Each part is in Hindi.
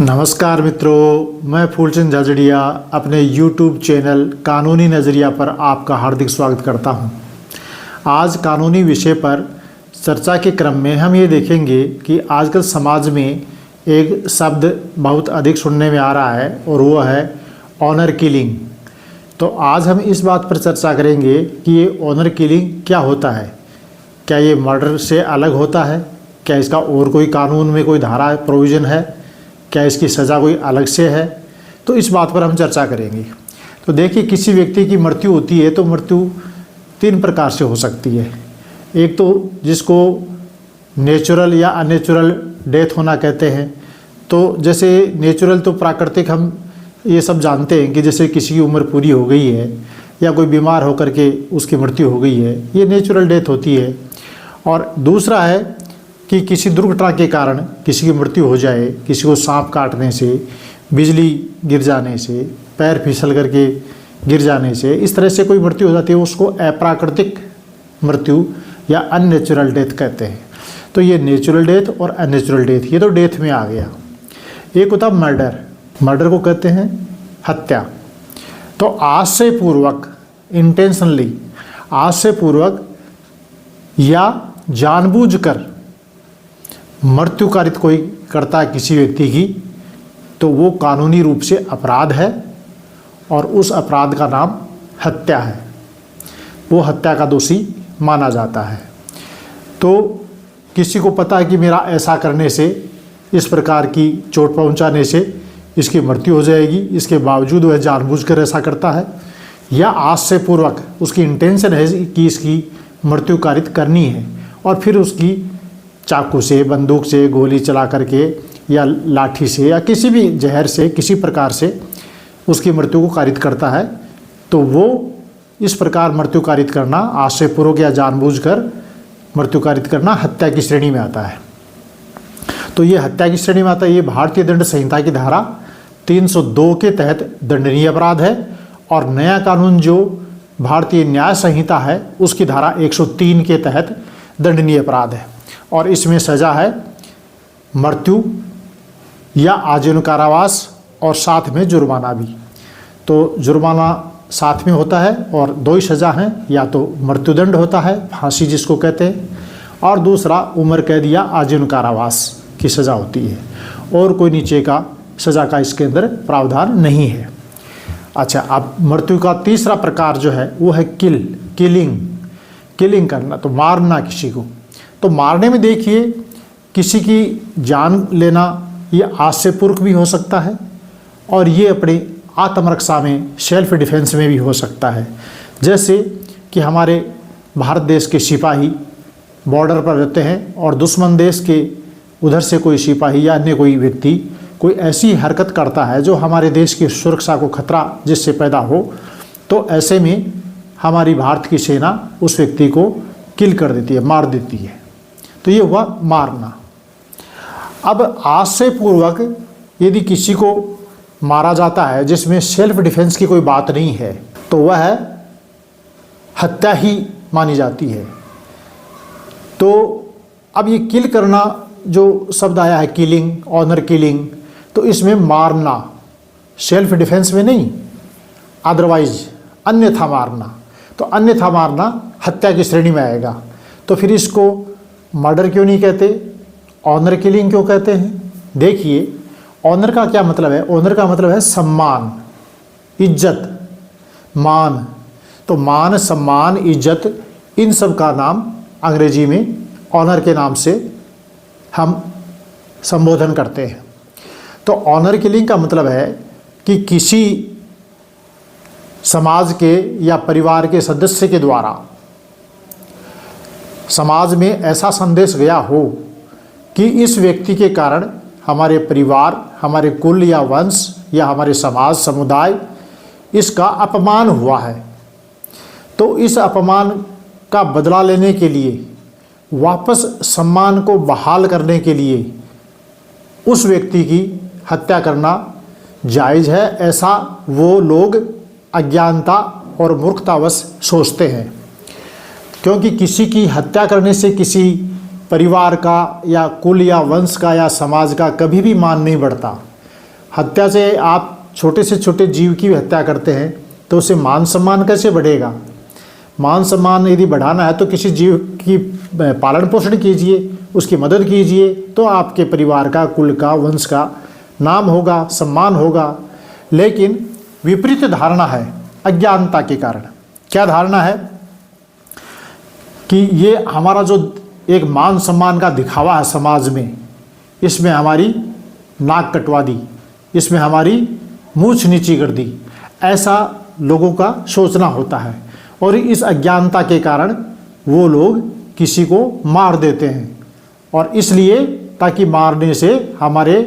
नमस्कार मित्रों, मैं फूलचंद झाझड़िया अपने YouTube चैनल कानूनी नज़रिया पर आपका हार्दिक स्वागत करता हूं। आज कानूनी विषय पर चर्चा के क्रम में हम ये देखेंगे कि आजकल समाज में एक शब्द बहुत अधिक सुनने में आ रहा है और वो है ऑनर किलिंग। तो आज हम इस बात पर चर्चा करेंगे कि ये ऑनर किलिंग क्या होता है, क्या ये मर्डर से अलग होता है, क्या इसका और कोई कानून में कोई धारा प्रोविज़न है, क्या इसकी सज़ा कोई अलग से है। तो इस बात पर हम चर्चा करेंगे। तो देखिए, किसी व्यक्ति की मृत्यु होती है तो मृत्यु तीन प्रकार से हो सकती है। एक तो जिसको नेचुरल या अननेचुरल डेथ होना कहते हैं। तो जैसे नेचुरल तो प्राकृतिक हम ये सब जानते हैं कि जैसे किसी की उम्र पूरी हो गई है या कोई बीमार होकर के उसकी मृत्यु हो गई है, ये नेचुरल डेथ होती है। और दूसरा है कि किसी दुर्घटना के कारण किसी की मृत्यु हो जाए, किसी को सांप काटने से, बिजली गिर जाने से, पैर फिसल करके गिर जाने से, इस तरह से कोई मृत्यु हो जाती है, उसको अप्राकृतिक मृत्यु या अननेचुरल डेथ कहते हैं। तो ये नेचुरल डेथ और अननेचुरल डेथ, ये तो डेथ में आ गया। एक होता मर्डर, मर्डर को कहते हैं हत्या। तो आज से पूर्वक, इंटेंशनली, आज से पूर्वक या जानबूझकर मृत्यु कारित कोई करता है किसी व्यक्ति की, तो वो कानूनी रूप से अपराध है और उस अपराध का नाम हत्या है। वो हत्या का दोषी माना जाता है। तो किसी को पता है कि मेरा ऐसा करने से, इस प्रकार की चोट पहुंचाने से इसकी मृत्यु हो जाएगी, इसके बावजूद वह जानबूझकर ऐसा करता है, या आज से पूर्वक उसकी इंटेंशन है कि इसकी मृत्यु कारित करनी है और फिर उसकी चाकू से, बंदूक से गोली चला करके या लाठी से या किसी भी जहर से, किसी प्रकार से उसकी मृत्यु को कारित करता है, तो वो इस प्रकार मृत्यु कारित करना, आज से पूर्वक या जानबूझकर मृत्यु कारित करना हत्या की श्रेणी में आता है। तो ये हत्या की श्रेणी में आता है। ये भारतीय दंड संहिता की धारा 302 के तहत दंडनीय अपराध है और नया कानून जो भारतीय न्याय संहिता है उसकी धारा 103 के तहत दंडनीय अपराध है और इसमें सज़ा है मृत्यु या आजीवन कारावास और साथ में जुर्माना भी। तो जुर्माना साथ में होता है और दो ही सज़ा हैं, या तो मृत्युदंड होता है, फांसी जिसको कहते हैं, और दूसरा उम्र कैद या आजीवन कारावास की सज़ा होती है और कोई नीचे का सज़ा का इसके अंदर प्रावधान नहीं है। अच्छा, अब मृत्यु का तीसरा प्रकार जो है वो है किलिंग करना, तो मारना किसी को। तो मारने में देखिए, किसी की जान लेना ये आज से पूर्व भी हो सकता है और ये अपने आत्मरक्षा में, सेल्फ डिफेंस में भी हो सकता है। जैसे कि हमारे भारत देश के सिपाही बॉर्डर पर रहते हैं और दुश्मन देश के उधर से कोई सिपाही या अन्य कोई व्यक्ति कोई ऐसी हरकत करता है जो हमारे देश की सुरक्षा को खतरा जिससे पैदा हो, तो ऐसे में हमारी भारत की सेना उस व्यक्ति को किल कर देती है, मार देती है। तो ये हुआ मारना। अब आज से पूर्वक यदि किसी को मारा जाता है जिसमें सेल्फ डिफेंस की कोई बात नहीं है, तो वह हत्या ही मानी जाती है। तो अब ये किल करना जो शब्द आया है, किलिंग, ऑनर किलिंग, तो इसमें मारना सेल्फ डिफेंस में नहीं, अदरवाइज अन्यथा मारना। तो अन्यथा मारना हत्या की श्रेणी में आएगा। तो फिर इसको मर्डर क्यों नहीं कहते, ऑनर किलिंग क्यों कहते हैं? देखिए, ऑनर का क्या मतलब है? ऑनर का मतलब है सम्मान, इज्जत, मान। तो मान, सम्मान, इज्जत, इन सब का नाम अंग्रेजी में ऑनर के नाम से हम संबोधन करते हैं। तो ऑनर किलिंग का मतलब है कि किसी समाज के या परिवार के सदस्य के द्वारा समाज में ऐसा संदेश गया हो कि इस व्यक्ति के कारण हमारे परिवार, हमारे कुल या वंश या हमारे समाज, समुदाय, इसका अपमान हुआ है। तो इस अपमान का बदला लेने के लिए, वापस सम्मान को बहाल करने के लिए उस व्यक्ति की हत्या करना जायज़ है, ऐसा वो लोग अज्ञानता और मूर्खतावश सोचते हैं। क्योंकि किसी की हत्या करने से किसी परिवार का या कुल या वंश का या समाज का कभी भी मान नहीं बढ़ता। हत्या से आप छोटे से छोटे जीव की हत्या करते हैं तो उससे मान सम्मान कैसे बढ़ेगा? मान सम्मान यदि बढ़ाना है तो किसी जीव की पालन पोषण कीजिए, उसकी मदद कीजिए, तो आपके परिवार का, कुल का, वंश का नाम होगा, सम्मान होगा। लेकिन विपरीत धारणा है अज्ञानता के कारण। क्या धारणा है? कि ये हमारा जो एक मान सम्मान का दिखावा है समाज में, इसमें हमारी नाक कटवा दी, इसमें हमारी मूंछ नीची कर दी, ऐसा लोगों का सोचना होता है। और इस अज्ञानता के कारण वो लोग किसी को मार देते हैं, और इसलिए ताकि मारने से हमारे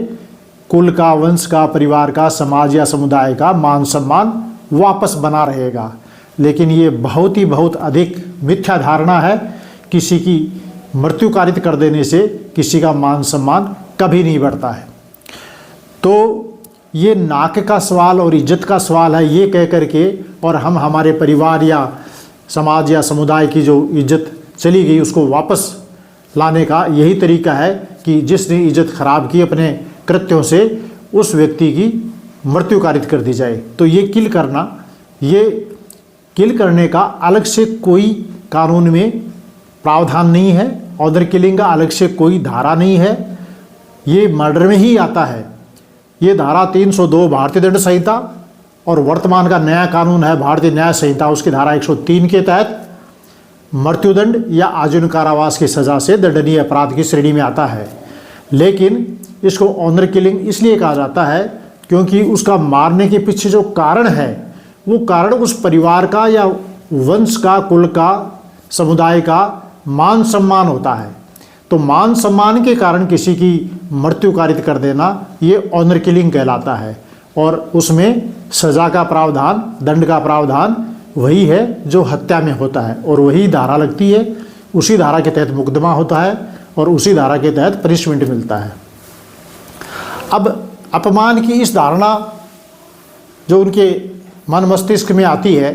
कुल का, वंश का, परिवार का, समाज या समुदाय का मान सम्मान वापस बना रहेगा। लेकिन ये बहुत अधिक मिथ्या धारणा है। किसी की मृत्यु कारित कर देने से किसी का मान सम्मान कभी नहीं बढ़ता है। तो ये नाक का सवाल और इज्जत का सवाल है, ये कह करके और हम हमारे परिवार या समाज या समुदाय की जो इज्जत चली गई उसको वापस लाने का यही तरीका है कि जिसने इज्जत खराब की अपने कृत्यों से, उस व्यक्ति की मृत्यु कारित कर दी जाए। तो ये किल करने का अलग से कोई कानून में प्रावधान नहीं है। ऑनर किलिंग का अलग से कोई धारा नहीं है, ये मर्डर में ही आता है। ये धारा 302 भारतीय दंड संहिता और वर्तमान का नया कानून है भारतीय न्याय संहिता, उसकी धारा 103 के तहत मृत्युदंड या आजीवन कारावास की सज़ा से दंडनीय अपराध की श्रेणी में आता है। लेकिन इसको ऑनर किलिंग इसलिए कहा जाता है क्योंकि उसका मारने के पीछे जो कारण है वो कारण उस परिवार का या वंश का, कुल का, समुदाय का मान सम्मान होता है। तो मान सम्मान के कारण किसी की मृत्यु कारित कर देना ये ऑनर किलिंग कहलाता है। और उसमें सज़ा का प्रावधान, दंड का प्रावधान वही है जो हत्या में होता है, और वही धारा लगती है, उसी धारा के तहत मुकदमा होता है और उसी धारा के तहत पनिशमेंट मिलता है। अब अपमान की इस धारणा जो उनके मन मस्तिष्क में आती है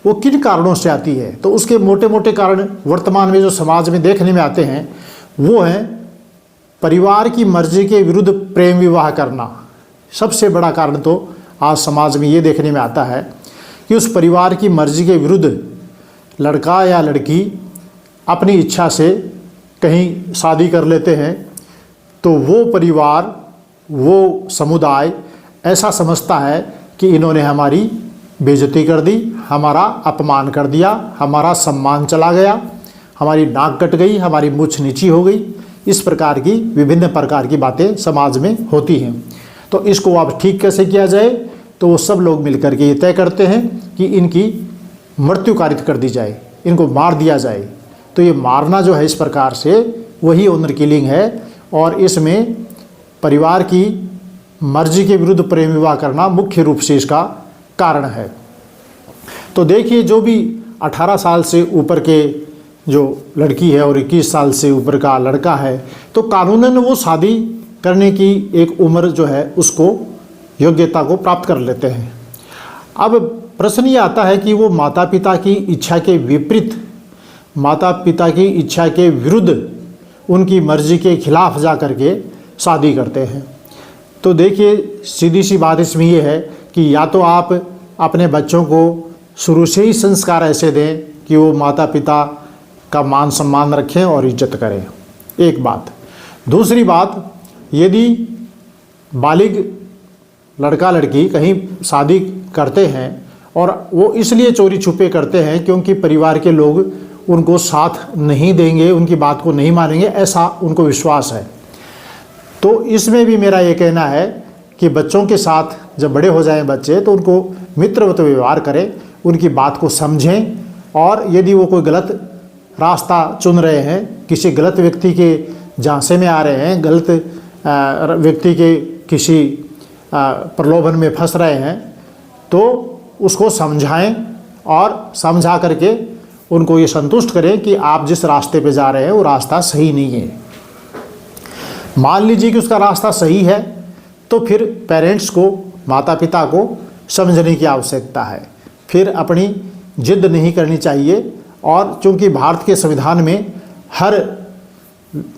वो किन कारणों से आती है? तो उसके मोटे मोटे कारण वर्तमान में जो समाज में देखने में आते हैं वो हैं परिवार की मर्जी के विरुद्ध प्रेम विवाह करना। सबसे बड़ा कारण तो आज समाज में ये देखने में आता है कि उस परिवार की मर्जी के विरुद्ध लड़का या लड़की अपनी इच्छा से कहीं शादी कर लेते हैं, तो वो परिवार, वो समुदाय ऐसा समझता है कि इन्होंने हमारी बेइज्जती कर दी, हमारा अपमान कर दिया, हमारा सम्मान चला गया, हमारी नाक कट गई, हमारी मूंछ नीची हो गई। इस प्रकार की विभिन्न प्रकार की बातें समाज में होती हैं। तो इसको अब ठीक कैसे किया जाए? तो वो सब लोग मिलकर के ये तय करते हैं कि इनकी मृत्यु कारित कर दी जाए, इनको मार दिया जाए। तो ये मारना जो है इस प्रकार से वही ऑनर किलिंग है, और इसमें परिवार की मर्जी के विरुद्ध प्रेम विवाह करना मुख्य रूप से इसका कारण है। तो देखिए, जो भी 18 साल से ऊपर के जो लड़की है और 21 साल से ऊपर का लड़का है, तो कानूनन वो शादी करने की एक उम्र जो है उसको, योग्यता को प्राप्त कर लेते हैं। अब प्रश्न ये आता है कि वो माता पिता की इच्छा के विपरीत, माता पिता की इच्छा के विरुद्ध, उनकी मर्जी के खिलाफ जा कर के शादी करते हैं। तो देखिए, सीधी सी बात इसमें ये है कि या तो आप अपने बच्चों को शुरू से ही संस्कार ऐसे दें कि वो माता पिता का मान सम्मान रखें और इज्जत करें, एक बात। दूसरी बात, यदि बालिग लड़का लड़की कहीं शादी करते हैं और वो इसलिए चोरी छुपे करते हैं क्योंकि परिवार के लोग उनको साथ नहीं देंगे, उनकी बात को नहीं मानेंगे, ऐसा उनको विश्वास है, तो इसमें भी मेरा ये कहना है कि बच्चों के साथ जब बड़े हो जाएं बच्चे तो उनको मित्रवत व्यवहार करें, उनकी बात को समझें, और यदि वो कोई गलत रास्ता चुन रहे हैं, किसी गलत व्यक्ति के झांसे में आ रहे हैं, गलत व्यक्ति के किसी प्रलोभन में फंस रहे हैं, तो उसको समझाएं और समझा करके उनको ये संतुष्ट करें कि आप जिस रास्ते पे जा रहे हैं वो रास्ता सही नहीं है। मान लीजिए कि उसका रास्ता सही है, तो फिर पेरेंट्स को, माता पिता को समझने की आवश्यकता है, फिर अपनी जिद नहीं करनी चाहिए। और चूंकि भारत के संविधान में हर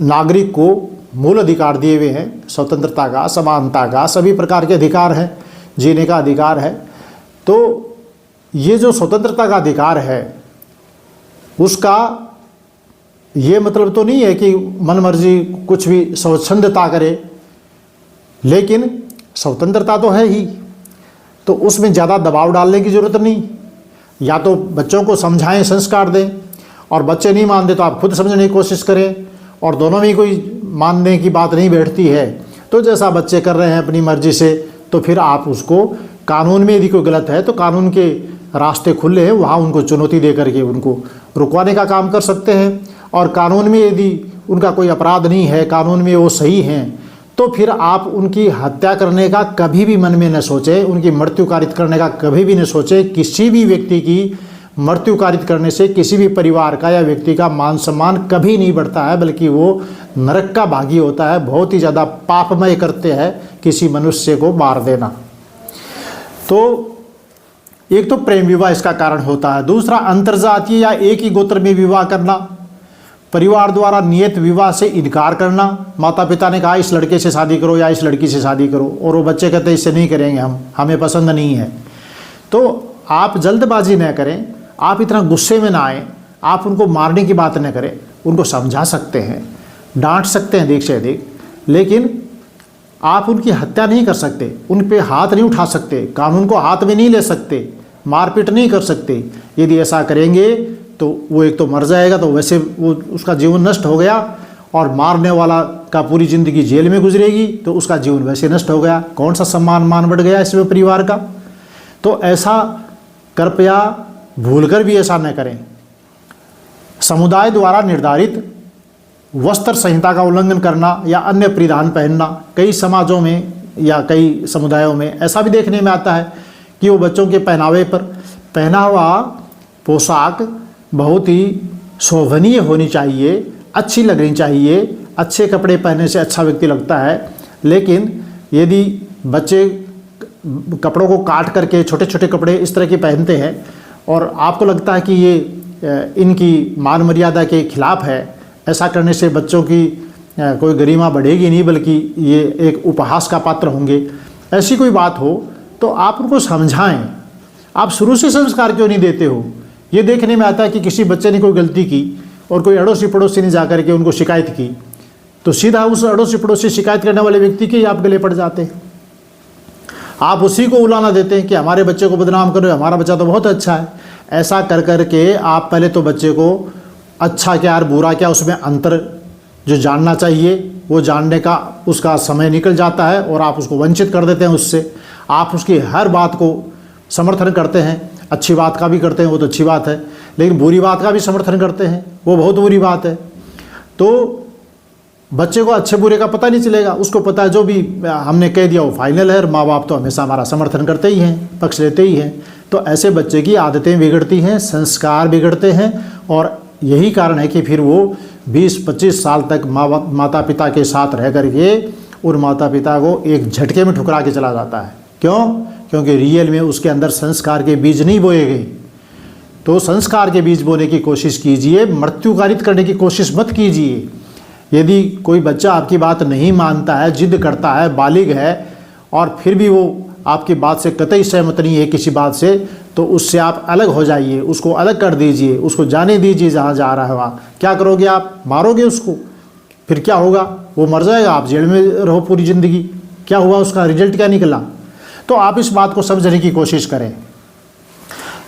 नागरिक को मूल अधिकार दिए हुए हैं, स्वतंत्रता का, समानता का, सभी प्रकार के अधिकार हैं, जीने का अधिकार है। तो ये जो स्वतंत्रता का अधिकार है उसका ये मतलब तो नहीं है कि मनमर्जी कुछ भी स्वच्छंदता करे, लेकिन स्वतंत्रता तो है ही, तो उसमें ज़्यादा दबाव डालने की ज़रूरत नहीं। या तो बच्चों को समझाएं, संस्कार दें, और बच्चे नहीं मानते तो आप खुद समझने की कोशिश करें, और दोनों में कोई मानने की बात नहीं बैठती है तो जैसा बच्चे कर रहे हैं अपनी मर्जी से, तो फिर आप उसको कानून में यदि कोई गलत है तो कानून के रास्ते खुले हैं, वहाँ उनको चुनौती दे करके उनको रुकवाने का काम कर सकते हैं। और कानून में यदि उनका कोई अपराध नहीं है, कानून में वो सही हैं, तो फिर आप उनकी हत्या करने का कभी भी मन में न सोचें, उनकी मृत्यु कारित करने का कभी भी न सोचें। किसी भी व्यक्ति की मृत्यु कारित करने से किसी भी परिवार का या व्यक्ति का मान सम्मान कभी नहीं बढ़ता है, बल्कि वो नरक का भागी होता है। बहुत ही ज़्यादा पापमय करते हैं किसी मनुष्य को मार देना। तो एक तो प्रेम विवाह इसका कारण होता है, दूसरा अंतर्जातीय या एक ही गोत्र में विवाह करना, परिवार द्वारा नियत विवाह से इनकार करना। माता पिता ने कहा इस लड़के से शादी करो या इस लड़की से शादी करो, और वो बच्चे कहते हैं इससे नहीं करेंगे, हमें पसंद नहीं है। तो आप जल्दबाजी न करें, आप इतना गुस्से में ना आए, आप उनको मारने की बात न करें, उनको समझा सकते हैं, डांट सकते हैं अधिक से अधिक, लेकिन आप उनकी हत्या नहीं कर सकते, उन पे हाथ नहीं उठा सकते, कानून को हाथ में नहीं ले सकते, मारपीट नहीं कर सकते। यदि ऐसा करेंगे तो वो एक तो मर जाएगा, तो वैसे वो उसका जीवन नष्ट हो गया, और मारने वाला का पूरी ज़िंदगी जेल में गुजरेगी, तो उसका जीवन वैसे नष्ट हो गया। कौन सा सम्मान मान बढ़ गया इसमें परिवार का। तो ऐसा कृपया भूलकर भी ऐसा न करें। समुदाय द्वारा निर्धारित वस्त्र संहिता का उल्लंघन करना या अन्य परिधान पहनना, कई समाजों में या कई समुदायों में ऐसा भी देखने में आता है कि वो बच्चों के पहनावे पर पहना हुआ पोशाक बहुत ही शोभनीय होनी चाहिए, अच्छी लगनी चाहिए। अच्छे कपड़े पहनने से अच्छा व्यक्ति लगता है, लेकिन यदि बच्चे कपड़ों को काट करके छोटे छोटे कपड़े इस तरह के पहनते हैं और आपको लगता है कि ये इनकी मान मर्यादा के खिलाफ है, ऐसा करने से बच्चों की कोई गरिमा बढ़ेगी नहीं, बल्कि ये एक उपहास का पात्र होंगे। ऐसी कोई बात हो तो आप उनको समझाएं। आप शुरू से संस्कार क्यों नहीं देते हो? ये देखने में आता है कि किसी बच्चे ने कोई गलती की और कोई अड़ोसी पड़ोसी ने जाकर के उनको शिकायत की, तो सीधा उस अड़ोसी पड़ोसी शिकायत करने वाले व्यक्ति के ही आप गले पड़ जाते हैं। आप उसी को उलाना देते हैं कि हमारे बच्चे को बदनाम करो, हमारा बच्चा तो बहुत अच्छा है। ऐसा कर करके आप पहले तो बच्चे को अच्छा क्या और बुरा क्या, उसमें अंतर जो जानना चाहिए वो जानने का उसका समय निकल जाता है, और आप उसको वंचित कर देते हैं उससे। आप उसकी हर बात को समर्थन करते हैं, अच्छी बात का भी करते हैं, वो तो अच्छी बात है, लेकिन बुरी बात का भी समर्थन करते हैं, वो बहुत बुरी बात है। तो बच्चे को अच्छे बुरे का पता नहीं चलेगा, उसको पता है जो भी हमने कह दिया वो फाइनल है, और माँ बाप तो हमेशा हमारा समर्थन करते ही हैं, पक्ष लेते ही हैं। तो ऐसे बच्चे की आदतें बिगड़ती हैं, संस्कार बिगड़ते हैं, और यही कारण है कि फिर वो 20-25 साल तक माता पिता के साथ रह करके उन माता पिता को एक झटके में ठुकरा के चला जाता है। क्यों? क्योंकि रियल में उसके अंदर संस्कार के बीज नहीं बोए गए। तो संस्कार के बीज बोने की कोशिश कीजिए, मृत्यु कारित करने की कोशिश मत कीजिए। यदि कोई बच्चा आपकी बात नहीं मानता है, जिद करता है, बालिग है, और फिर भी वो आपकी बात से कतई सहमत नहीं है किसी बात से, तो उससे आप अलग हो जाइए, उसको अलग कर दीजिए, उसको जाने दीजिए जहाँ जा रहा है वहाँ। क्या करोगे आप? मारोगे उसको, फिर क्या होगा? वो मर जाएगा, आप जेल में रहो पूरी ज़िंदगी। क्या हुआ? उसका रिजल्ट क्या निकला? तो आप इस बात को समझने की कोशिश करें।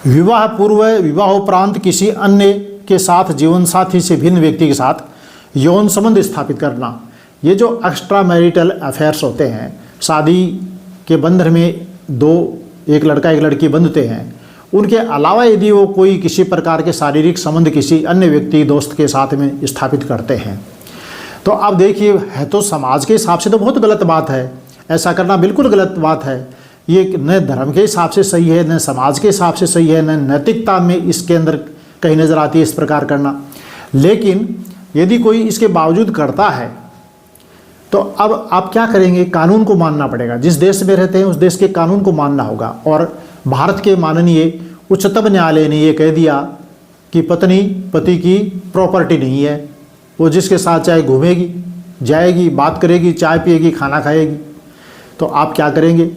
विवाह पूर्व, विवाहोपरांत किसी अन्य के साथ, जीवन साथी से भिन्न व्यक्ति के साथ यौन संबंध स्थापित करना, ये जो एक्स्ट्रा मैरिटल अफेयर्स होते हैं, शादी के बंधन में एक लड़का एक लड़की बंधते हैं, उनके अलावा यदि वो कोई किसी प्रकार के शारीरिक संबंध किसी अन्य व्यक्ति दोस्त के साथ में स्थापित करते हैं, तो अब देखिए, है तो समाज के हिसाब से तो बहुत गलत बात है, ऐसा करना बिल्कुल गलत बात है। ये न धर्म के हिसाब से सही है, न समाज के हिसाब से सही है, न नैतिकता में इसके अंदर कहीं नज़र आती है इस प्रकार करना। लेकिन यदि कोई इसके बावजूद करता है तो अब आप क्या करेंगे? कानून को मानना पड़ेगा। जिस देश में रहते हैं उस देश के कानून को मानना होगा। और भारत के माननीय उच्चतम न्यायालय ने ये कह दिया कि पत्नी पति की प्रॉपर्टी नहीं है, वो जिसके साथ चाहे घूमेगी, जाएगी, बात करेगी, चाय पिएगी, खाना खाएगी, तो आप क्या करेंगे?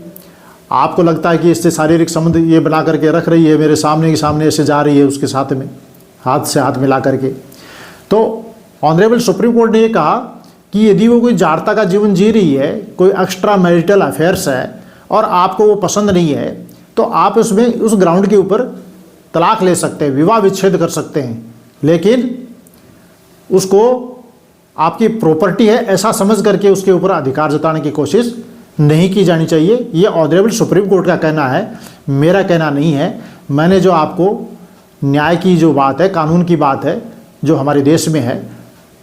आपको लगता है कि इससे शारीरिक संबंध ये बना करके रख रही है, मेरे सामने के सामने ऐसे जा रही है उसके साथ में, हाथ से हाथ मिला करके। तो ऑनरेबल सुप्रीम कोर्ट ने ये कहा कि यदि वो कोई जाड़ता का जीवन जी रही है, कोई एक्स्ट्रा मैरिटल अफेयर्स है और आपको वो पसंद नहीं है, तो आप उसमें उस ग्राउंड के ऊपर तलाक ले सकते हैं, विवाह विच्छेद कर सकते हैं, लेकिन उसको आपकी प्रॉपर्टी है ऐसा समझ करके उसके ऊपर अधिकार जताने की कोशिश नहीं की जानी चाहिए। ये ऑनरेबल सुप्रीम कोर्ट का कहना है, मेरा कहना नहीं है। मैंने जो आपको न्याय की जो बात है, कानून की बात है जो हमारे देश में है,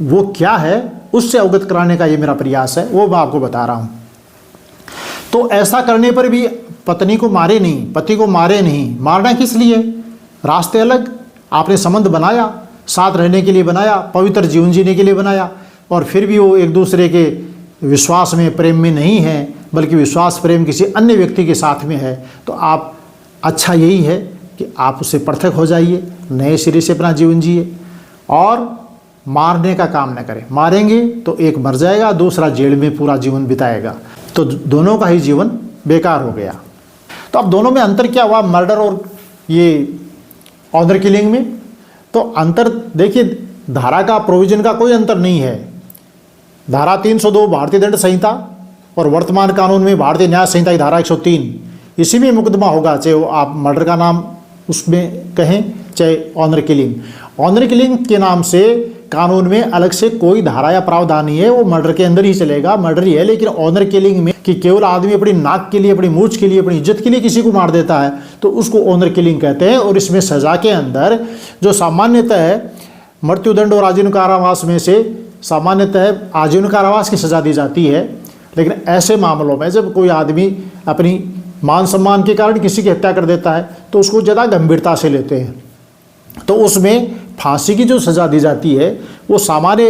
वो क्या है उससे अवगत कराने का ये मेरा प्रयास है, वो मैं आपको बता रहा हूँ। तो ऐसा करने पर भी पत्नी को मारे नहीं, पति को मारे नहीं, मारना किस लिए? रास्ते अलग, आपने संबंध बनाया, साथ रहने के लिए बनाया, पवित्र जीवन जीने के लिए बनाया, और फिर भी वो एक दूसरे के विश्वास में, प्रेम में नहीं है, बल्कि विश्वास प्रेम किसी अन्य व्यक्ति के साथ में है, तो आप अच्छा यही है कि आप उससे पृथक हो जाइए, नए सिरे से अपना जीवन जिए और मारने का काम न करें। मारेंगे तो एक मर जाएगा, दूसरा जेल में पूरा जीवन बिताएगा, तो दोनों का ही जीवन बेकार हो गया। तो अब दोनों में अंतर क्या हुआ, मर्डर और ये ऑनर किलिंग में? तो अंतर देखिए, धारा का प्रोविजन का कोई अंतर नहीं है। धारा 302 भारतीय दंड संहिता और वर्तमान कानून में भारतीय न्याय संहिता की धारा 103, इसी में मुकदमा होगा, चाहे वो आप मर्डर का नाम उसमें कहें, चाहे ऑनर किलिंग। ऑनर किलिंग के नाम से कानून में अलग से कोई धारा या प्रावधान नहीं है, वो मर्डर के अंदर ही चलेगा, मर्डर ही है। लेकिन ऑनर किलिंग में कि केवल आदमी अपनी नाक के लिए, अपनी मूंछ के लिए, अपनी इज्जत के लिए किसी को मार देता है, तो उसको ऑनर किलिंग कहते हैं। और इसमें सजा के अंदर जो सामान्यतः है मृत्युदंड और आजीवन कारावास में से सामान्यतः आजीवन कारावास की सजा दी जाती है। लेकिन ऐसे मामलों में जब कोई आदमी अपनी मान सम्मान के कारण किसी की हत्या कर देता है, तो उसको ज़्यादा गंभीरता से लेते हैं, तो उसमें फांसी की जो सज़ा दी जाती है वो सामान्य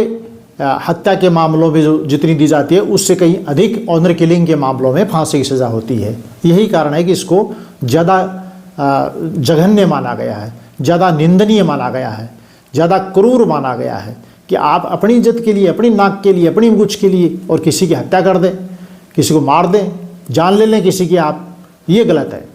हत्या के मामलों में जो जितनी दी जाती है उससे कहीं अधिक ऑनर किलिंग के मामलों में फांसी की सज़ा होती है। यही कारण है कि इसको ज़्यादा जघन्य माना गया है, ज़्यादा निंदनीय माना गया है, ज़्यादा क्रूर माना गया है कि आप अपनी इज्जत के लिए, अपनी नाक के लिए, अपनी मूंछ के लिए और किसी की हत्या कर दें, किसी को मार दें, जान ले लें किसी की आप, ये गलत है।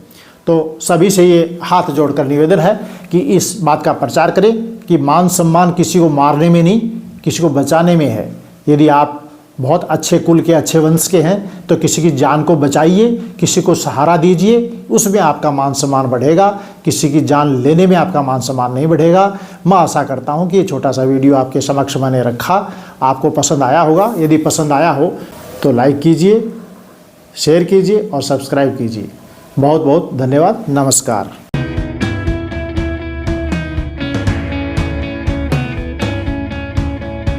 तो सभी से ये हाथ जोड़कर निवेदन है कि इस बात का प्रचार करें कि मान सम्मान किसी को मारने में नहीं, किसी को बचाने में है। यदि आप बहुत अच्छे कुल के, अच्छे वंश के हैं, तो किसी की जान को बचाइए, किसी को सहारा दीजिए, उसमें आपका मान सम्मान बढ़ेगा। किसी की जान लेने में आपका मान सम्मान नहीं बढ़ेगा। मैं आशा करता हूं कि ये छोटा सा वीडियो आपके समक्ष मैंने रखा, आपको पसंद आया होगा। यदि पसंद आया हो तो लाइक कीजिए, शेयर कीजिए और सब्सक्राइब कीजिए। बहुत बहुत धन्यवाद। नमस्कार।